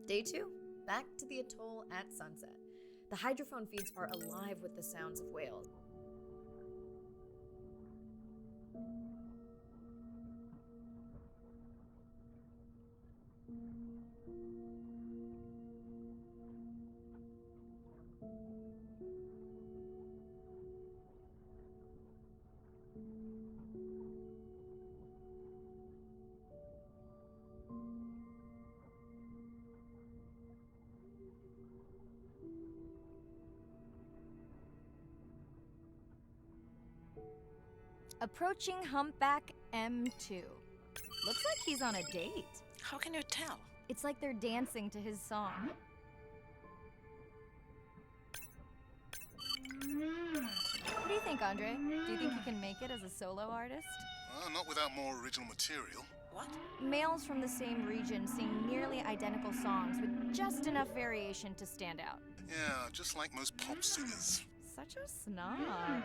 Day 2, back to the atoll at sunset. The hydrophone feeds are alive with the sounds of whales. Approaching humpback M2. Looks like he's on a date. How can you tell? It's like they're dancing to his song. What do you think, Andre? Do you think you can make it as a solo artist? Not without more original material. What? Males from the same region sing nearly identical songs with just enough variation to stand out. Yeah, just like most pop singers. Such a snob.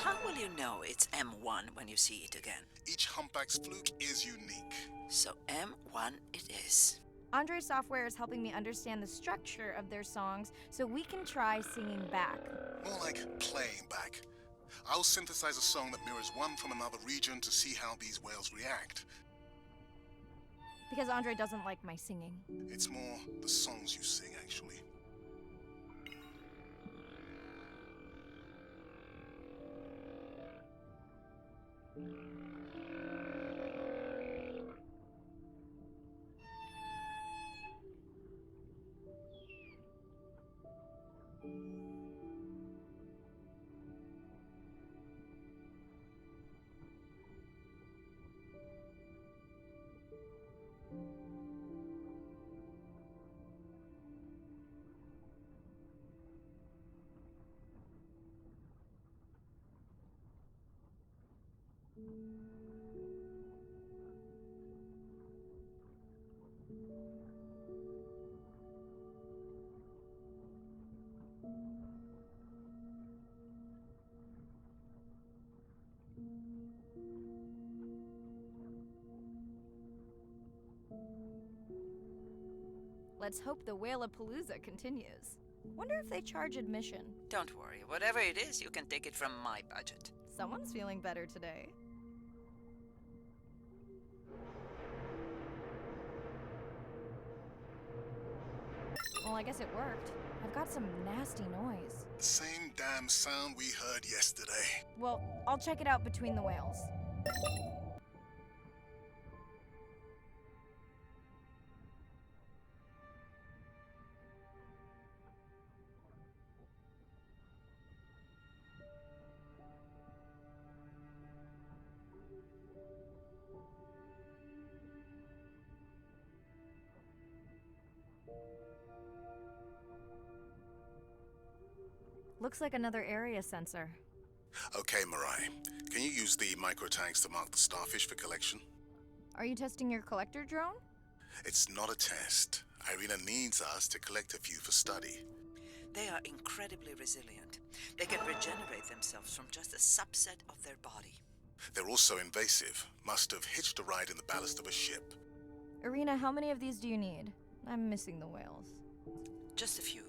How will you know it's M1 when you see it again? Each humpback's fluke is unique. So M1 it is. Andre's software is helping me understand the structure of their songs so we can try singing back. More like playing back. I'll synthesize a song that mirrors one from another region to see how these whales react. Because Andre doesn't like my singing. It's more the songs you sing, actually. Let's hope the Whalapalooza continues. Wonder if they charge admission. Don't worry, whatever it is, you can take it from my budget. Someone's feeling better today. Well, I guess it worked. I've got some nasty noise. The same damn sound we heard yesterday. Well, I'll check it out between the whales. Looks like another area sensor. Okay, Mirai. Can you use the microtags to mark the starfish for collection? Are you testing your collector drone? It's not a test. Irina needs us to collect a few for study. They are incredibly resilient. They can regenerate themselves from just a subset of their body. They're also invasive. Must have hitched a ride in the ballast of a ship. Irina, how many of these do you need? I'm missing the whales. Just a few.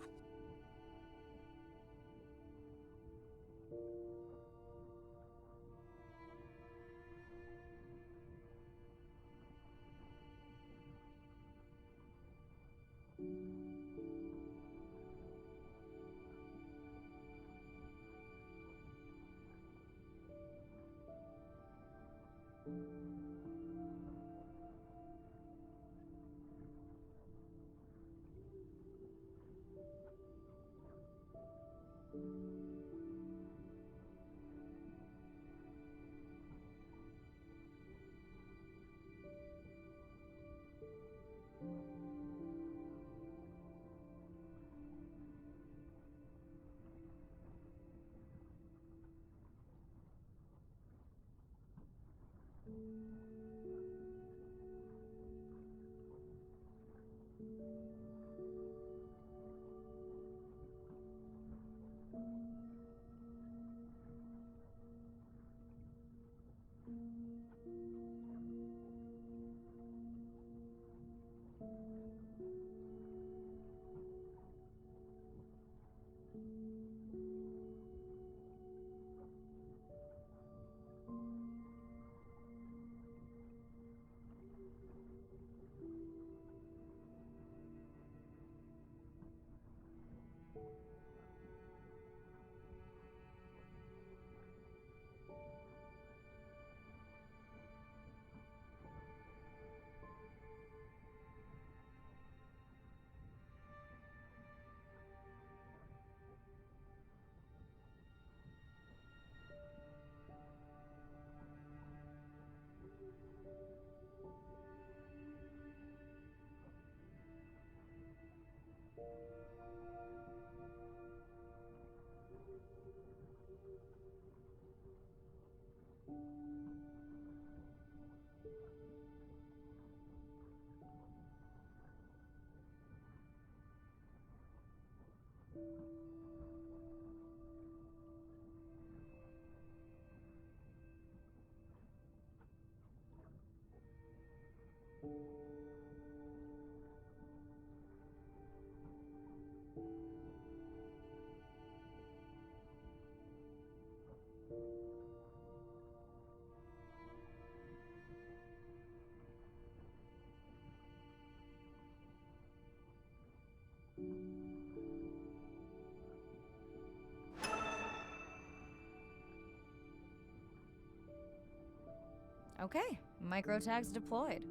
Okay, microtags deployed.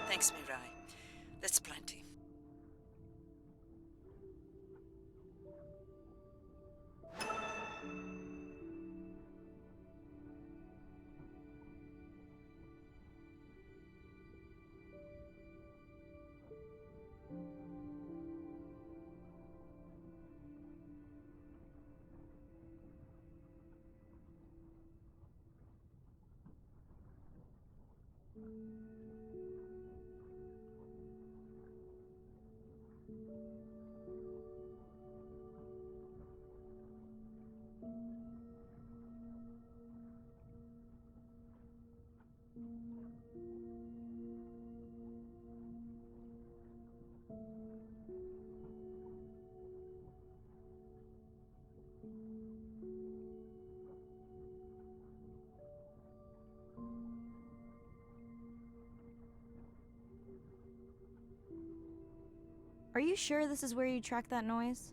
Thanks, Mirai. That's plenty. Are you sure this is where you tracked that noise?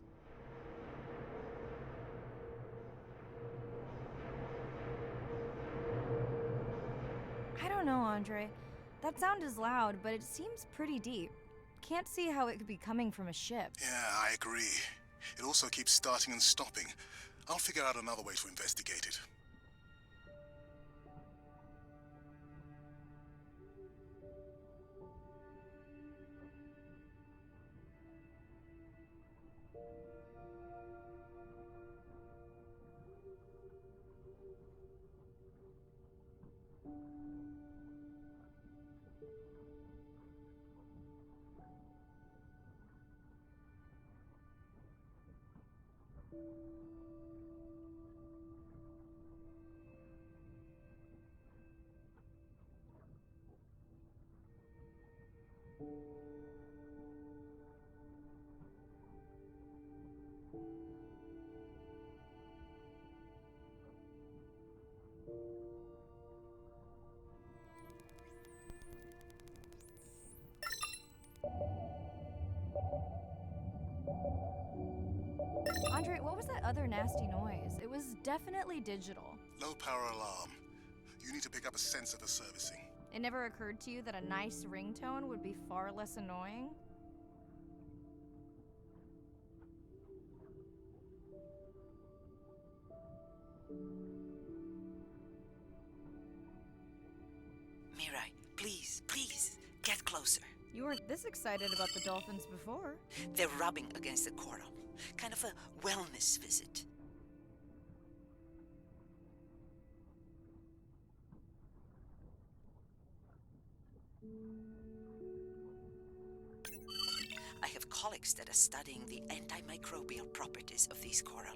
I don't know, Andre. That sound is loud, but it seems pretty deep. Can't see how it could be coming from a ship. Yeah, I agree. It also keeps starting and stopping. I'll figure out another way to investigate it. Andre, what was that other nasty noise? It was definitely digital. Low power alarm. You need to pick up a sensor for servicing. It never occurred to you that a nice ringtone would be far less annoying? Mirai, please, please, get closer. You weren't this excited about the dolphins before. They're rubbing against the coral. Kind of a wellness visit. I have colleagues that are studying the antimicrobial properties of these coral.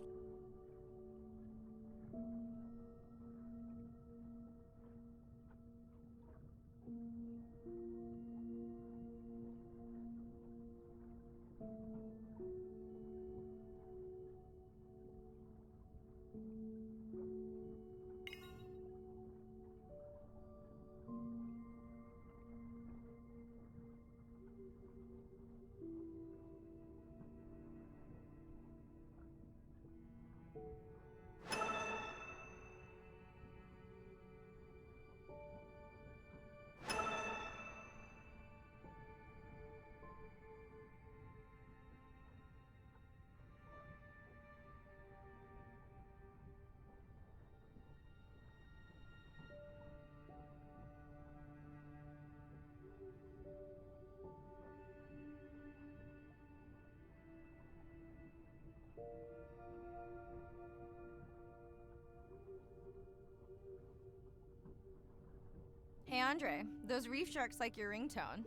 Hey Andre, those reef sharks like your ringtone.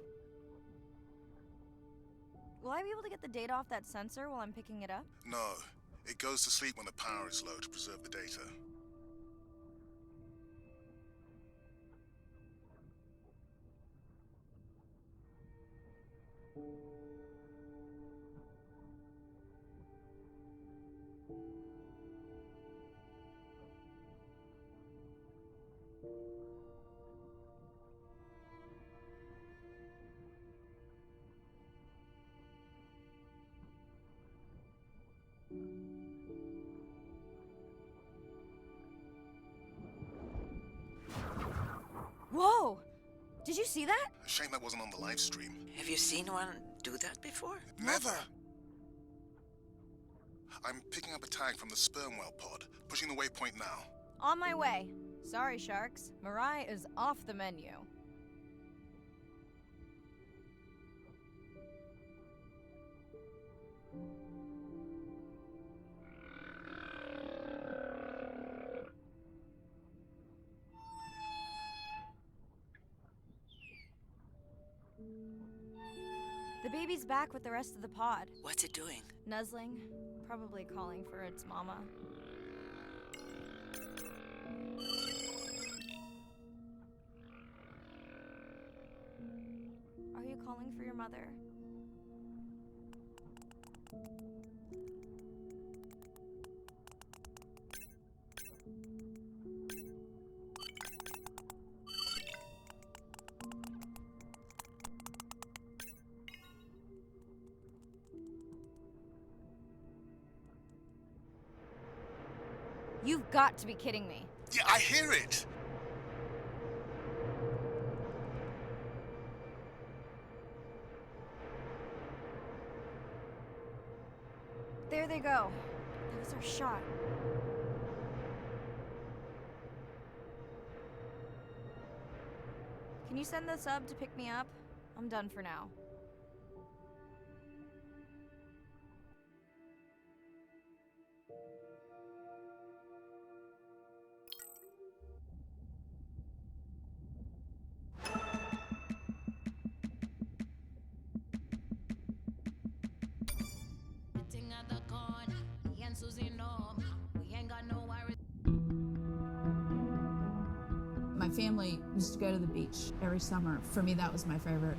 Will I be able to get the data off that sensor while I'm picking it up? No. It goes to sleep when the power is low to preserve the data. Whoa! Did you see that? Shame that wasn't on the live stream. Have you seen one do that before? Never! I'm picking up a tag from the sperm whale pod, pushing the waypoint now. On my way. Sorry, sharks. Mirai is off the menu. The baby's back with the rest of the pod. What's it doing? Nuzzling, probably calling for its mama. Are you calling for your mother? You've got to be kidding me. Yeah, I hear it! There they go. That was our shot. Can you send the sub to pick me up? I'm done for now. My family used to go to the beach every summer. For me, that was my favorite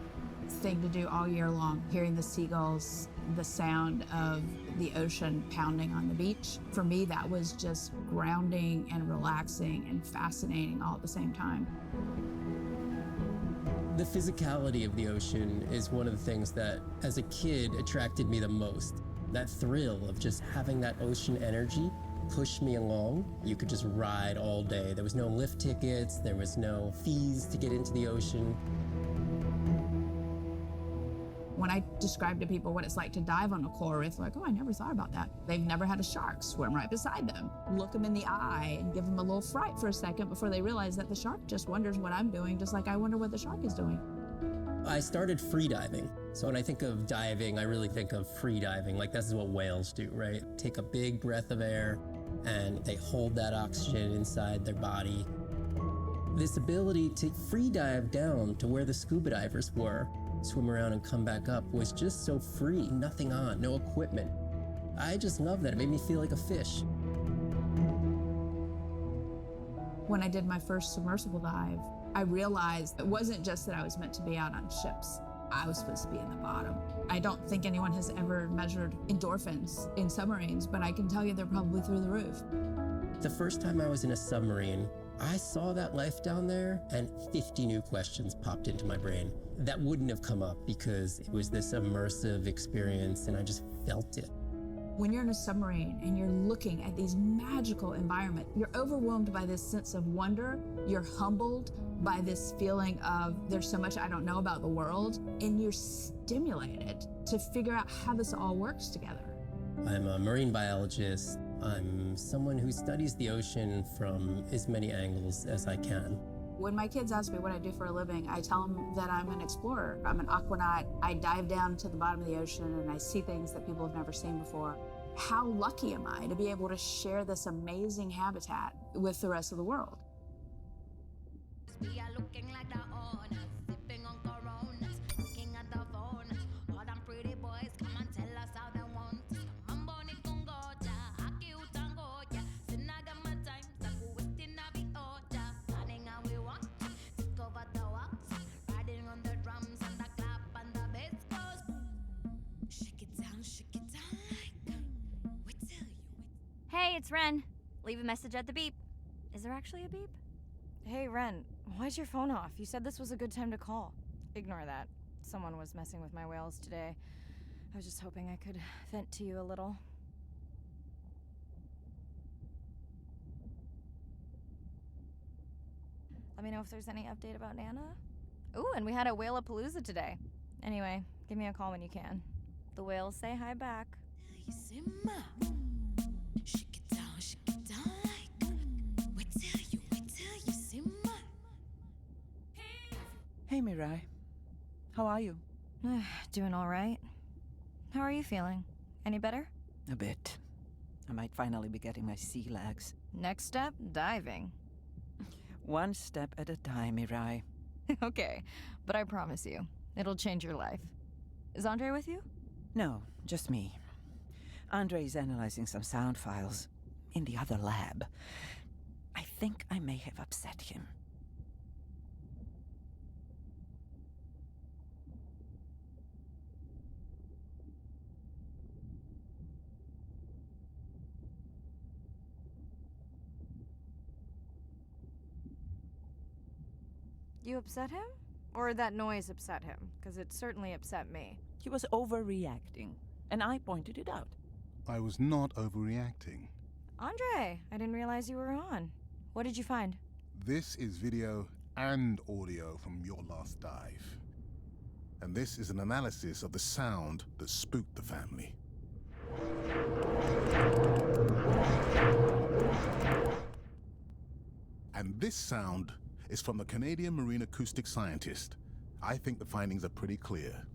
thing to do all year long, hearing the seagulls, the sound of the ocean pounding on the beach. For me, that was just grounding and relaxing and fascinating all at the same time. The physicality of the ocean is one of the things that, as a kid, attracted me the most. That thrill of just having that ocean energy push me along. You could just ride all day. There was no lift tickets, there was no fees to get into the ocean. When I describe to people what it's like to dive on a coral reef, they're like, oh, I never thought about that. They've never had a shark swim right beside them. Look them in the eye and give them a little fright for a second before they realize that the shark just wonders what I'm doing, just like I wonder what the shark is doing. I started free diving. So when I think of diving, I really think of free diving. Like, this is what whales do, right? Take a big breath of air and they hold that oxygen inside their body. This ability to free dive down to where the scuba divers were, swim around and come back up, was just so free. Nothing on, no equipment. I just love that. It made me feel like a fish. When I did my first submersible dive, I realized it wasn't just that I was meant to be out on ships. I was supposed to be in the bottom. I don't think anyone has ever measured endorphins in submarines, but I can tell you they're probably through the roof. The first time I was in a submarine, I saw that life down there and 50 new questions popped into my brain that wouldn't have come up because it was this immersive experience and I just felt it. When you're in a submarine and you're looking at these magical environments, you're overwhelmed by this sense of wonder. You're humbled by this feeling of there's so much I don't know about the world, and you're stimulated to figure out how this all works together. I'm a marine biologist. I'm someone who studies the ocean from as many angles as I can. When my kids ask me what I do for a living, I tell them that I'm an explorer. I'm an aquanaut. I dive down to the bottom of the ocean and I see things that people have never seen before. How lucky am I to be able to share this amazing habitat with the rest of the world? We are looking like the owners, sipping on Coronas, looking at the phone. All them pretty boys come and tell us how they want. Mambo ni kungoja, aki utangoja. Sinagama time, saku waiting na bioja. Planning how we want, sit over the walks, riding on the drums and the clap and the bass goes. Shake it down like we tell you. Hey, it's Ren. Leave a message at the beep. Is there actually a beep? Hey, Ren, why's your phone off? You said this was a good time to call. Ignore that. Someone was messing with my whales today. I was just hoping I could vent to you a little. Let me know if there's any update about Nana. Ooh, and we had a whale-a-palooza today. Anyway, give me a call when you can. The whales say hi back. You see, ma. Shake it down like we tell you, see, ma. Hey, Mirai. How are you? Doing all right. How are you feeling? Any better? A bit. I might finally be getting my sea legs. Next step, diving. One step at a time, Mirai. Okay, but I promise you, it'll change your life. Is Andre with you? No, just me. Andre is analyzing some sound files in the other lab. I think I may have upset him. You upset him? Or that noise upset him? Because it certainly upset me. He was overreacting, and I pointed it out. I was not overreacting. Andre, I didn't realize you were on. What did you find? This is video and audio from your last dive. And this is an analysis of the sound that spooked the family. And this sound is from the Canadian marine acoustic scientist. I think the findings are pretty clear.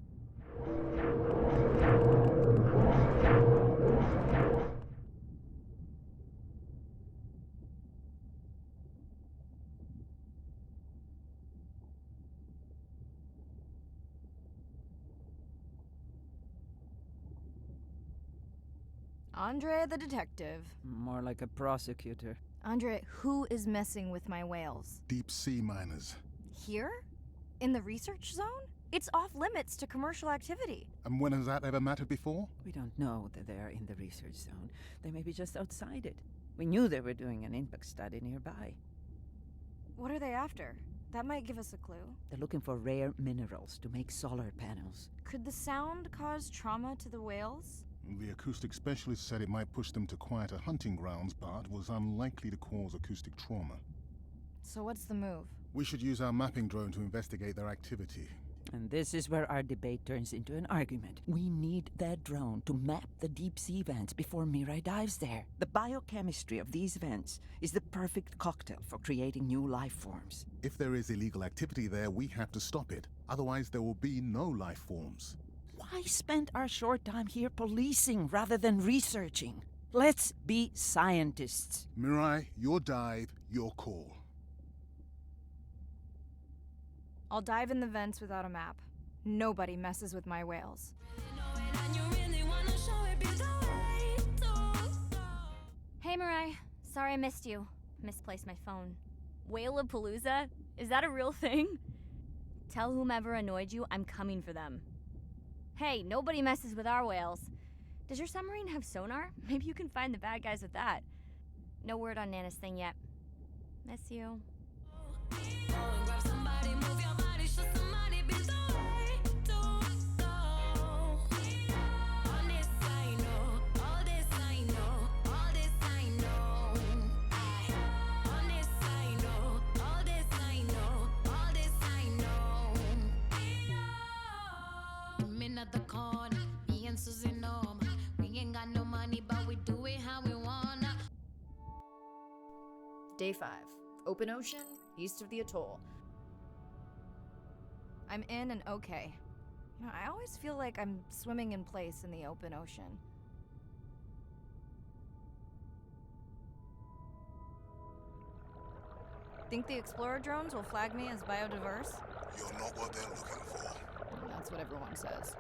Andre the detective. More like a prosecutor. Andre, who is messing with my whales? Deep sea miners. Here? In the research zone? It's off limits to commercial activity. And when has that ever mattered before? We don't know that they are in the research zone. They may be just outside it. We knew they were doing an impact study nearby. What are they after? That might give us a clue. They're looking for rare minerals to make solar panels. Could the sound cause trauma to the whales? The acoustic specialist said it might push them to quieter hunting grounds, but was unlikely to cause acoustic trauma. So what's the move? We should use our mapping drone to investigate their activity. And this is where our debate turns into an argument. We need that drone to map the deep sea vents before Mirai dives there. The biochemistry of these vents is the perfect cocktail for creating new life forms. If there is illegal activity there, we have to stop it. Otherwise, there will be no life forms. Why spend our short time here policing rather than researching? Let's be scientists. Mirai, your dive, your call. I'll dive in the vents without a map. Nobody messes with my whales. Hey, Mirai. Sorry I missed you. Misplaced my phone. Whale-a-palooza? Is that a real thing? Tell whomever annoyed you I'm coming for them. Hey, nobody messes with our whales. Does your submarine have sonar? Maybe you can find the bad guys with that. No word on Nana's thing yet. Miss you. At the corner, me and Susie know, we ain't got no money, but we do it how we wanna. Day 5. Open ocean, east of the atoll. I'm in and okay. You know, I always feel like I'm swimming in place in the open ocean. Think the Explorer drones will flag me as biodiverse? You're not what they're looking for. That's what everyone says.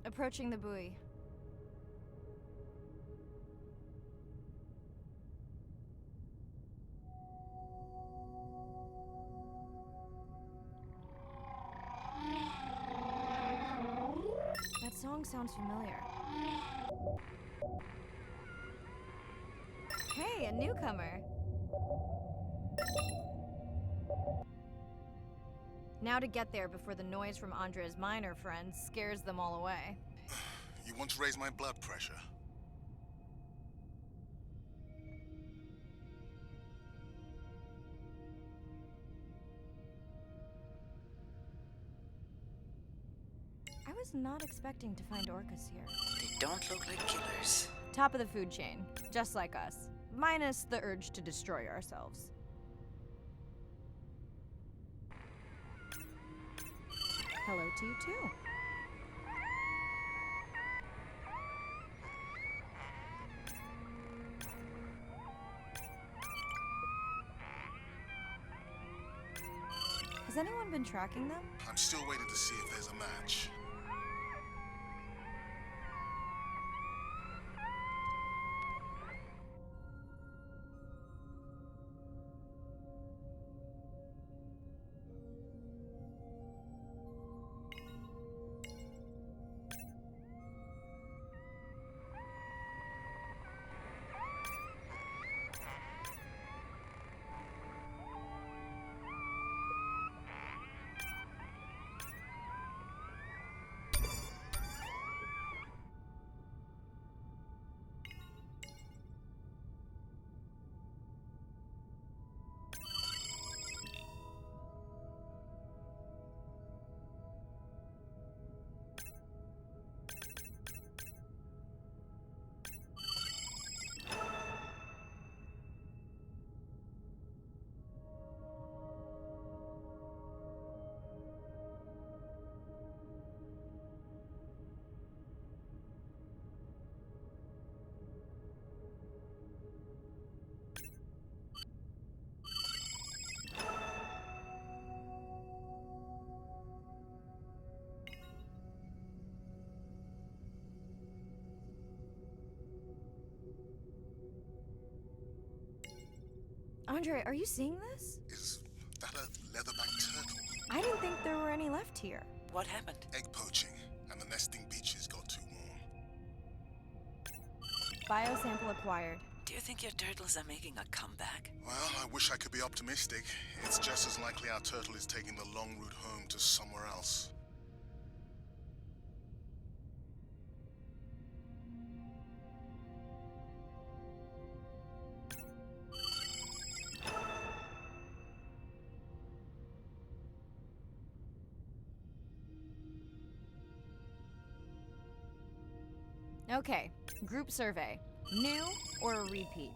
Approaching the buoy. That song sounds familiar. Hey, a newcomer. Now to get there before the noise from Andre's miner friends scares them all away. You want to raise my blood pressure? I was not expecting to find orcas here. They don't look like killers. Top of the food chain, just like us. Minus the urge to destroy ourselves. Hello to you too. Has anyone been tracking them? I'm still waiting to see if there's a match. Andre, are you seeing this? Is that a leatherback turtle? I didn't think there were any left here. What happened? Egg poaching, and the nesting beaches got too warm. Biosample acquired. Do you think your turtles are making a comeback? Well, I wish I could be optimistic. It's just as likely our turtle is taking the long route home to somewhere else. Okay, group survey. New or a repeat?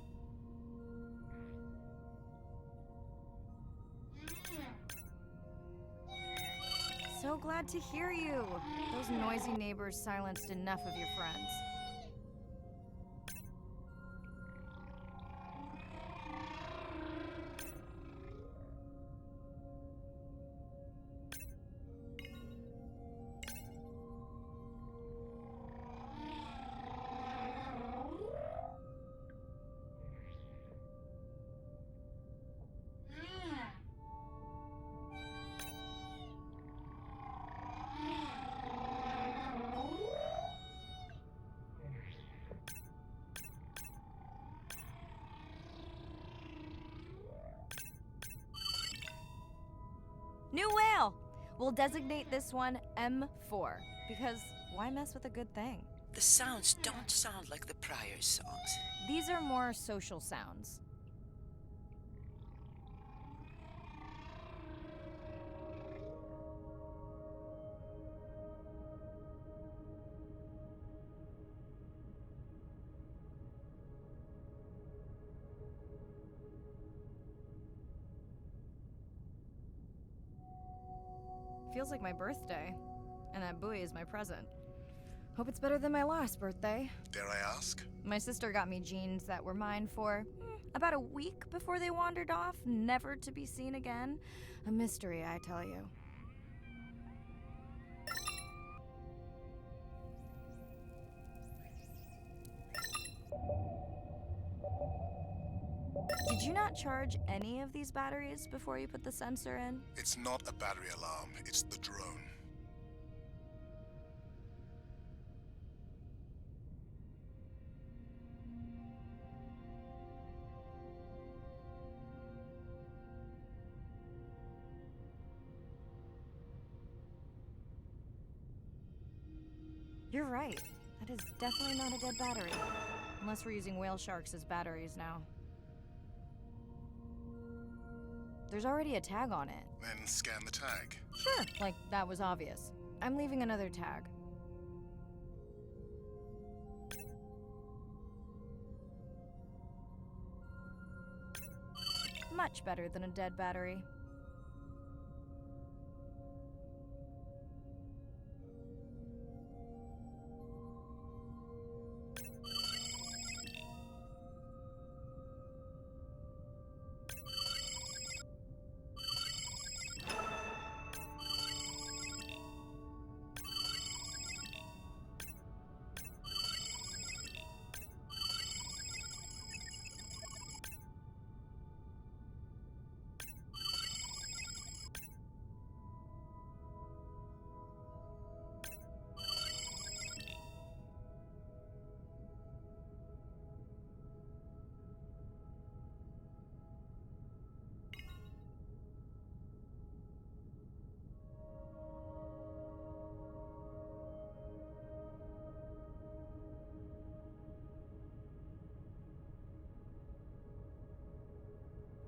So glad to hear you. Those noisy neighbors silenced enough of your friends. New whale! We'll designate this one M4, because why mess with a good thing? The sounds don't sound like the prior songs. These are more social sounds. Feels like my birthday, and that buoy is my present. Hope it's better than my last birthday. Dare I ask? My sister got me jeans that were mine for about a week before they wandered off, never to be seen again. A mystery, I tell you. Did you not charge any of these batteries before you put the sensor in? It's not a battery alarm, it's the drone. You're right. That is definitely not a dead battery. Unless we're using whale sharks as batteries now. There's already a tag on it. Then scan the tag. Sure, like that was obvious. I'm leaving another tag. Much better than a dead battery.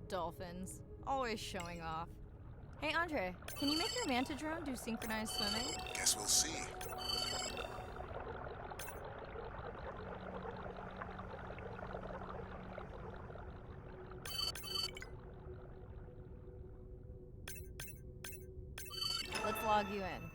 Dolphins. Always showing off. Hey, Andre, can you make your manta drone do synchronized swimming? Guess we'll see. Let's log you in.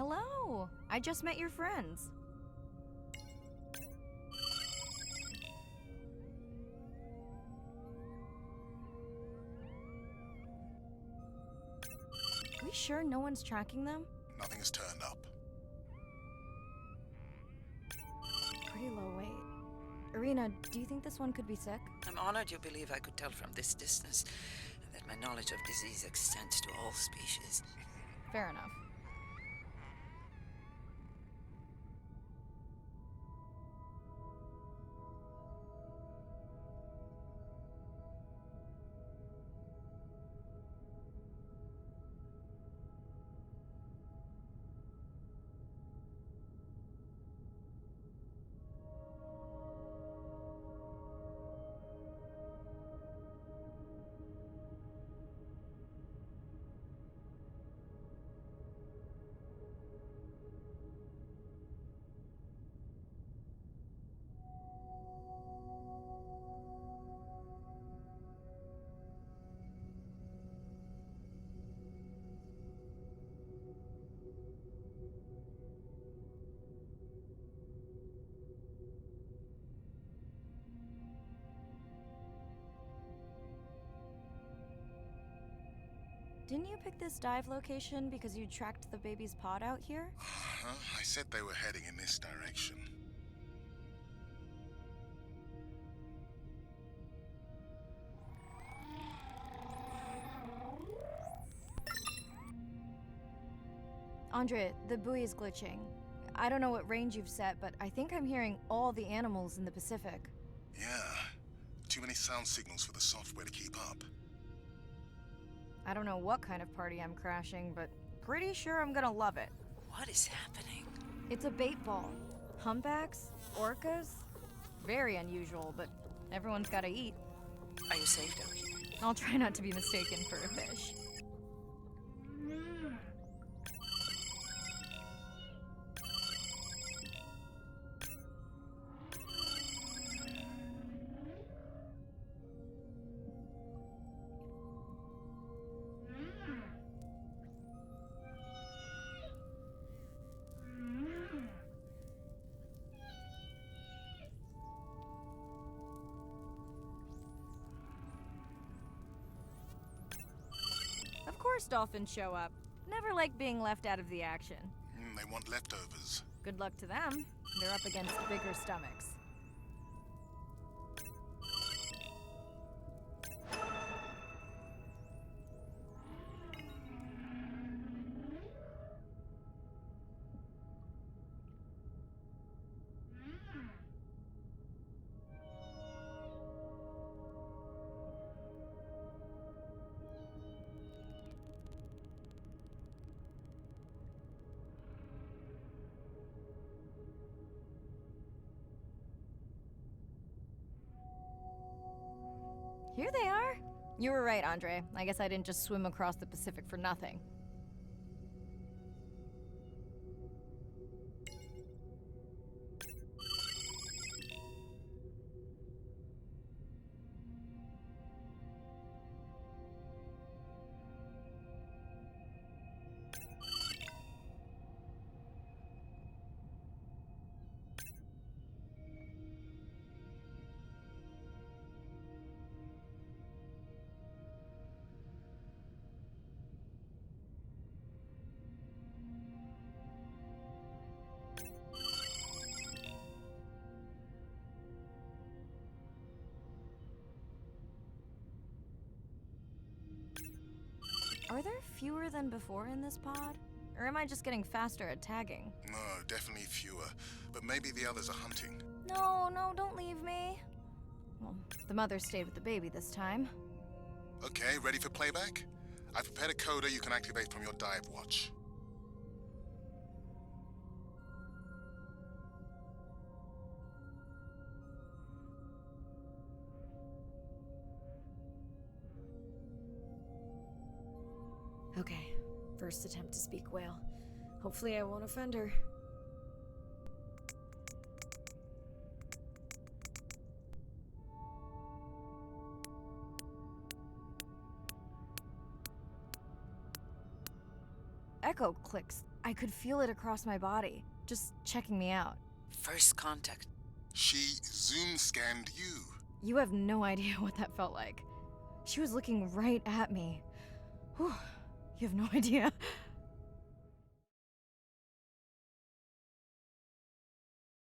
Hello. I just met your friends. We sure no one's tracking them? Nothing has turned up. Pretty low weight. Irina, do you think this one could be sick? I'm honored you believe I could tell from this distance, and that my knowledge of disease extends to all species. Fair enough. Didn't you pick this dive location because you tracked the baby's pod out here? I said they were heading in this direction. Andre, the buoy is glitching. I don't know what range you've set, but I think I'm hearing all the animals in the Pacific. Yeah. Too many sound signals for the software to keep up. I don't know what kind of party I'm crashing, but pretty sure I'm gonna love it. What is happening? It's a bait ball. Humpbacks? Orcas? Very unusual, but everyone's gotta eat. Are you safe down here? I'll try not to be mistaken for a fish. Of course dolphins show up. Never like being left out of the action. They want leftovers. Good luck to them. They're up against bigger stomachs. Here they are. You were right, Andre. I guess I didn't just swim across the Pacific for nothing. Are there fewer than before in this pod? Or am I just getting faster at tagging? No, definitely fewer. But maybe the others are hunting. No, don't leave me. Well, the mother stayed with the baby this time. Okay, ready for playback? I've prepared a coder you can activate from your dive watch. Okay, first attempt to speak whale. Hopefully I won't offend her. Echo clicks I could feel it across my body, just checking me out. First contact. She zoom scanned you. You have no idea what that felt like. She was looking right at me. Whew, you have no idea.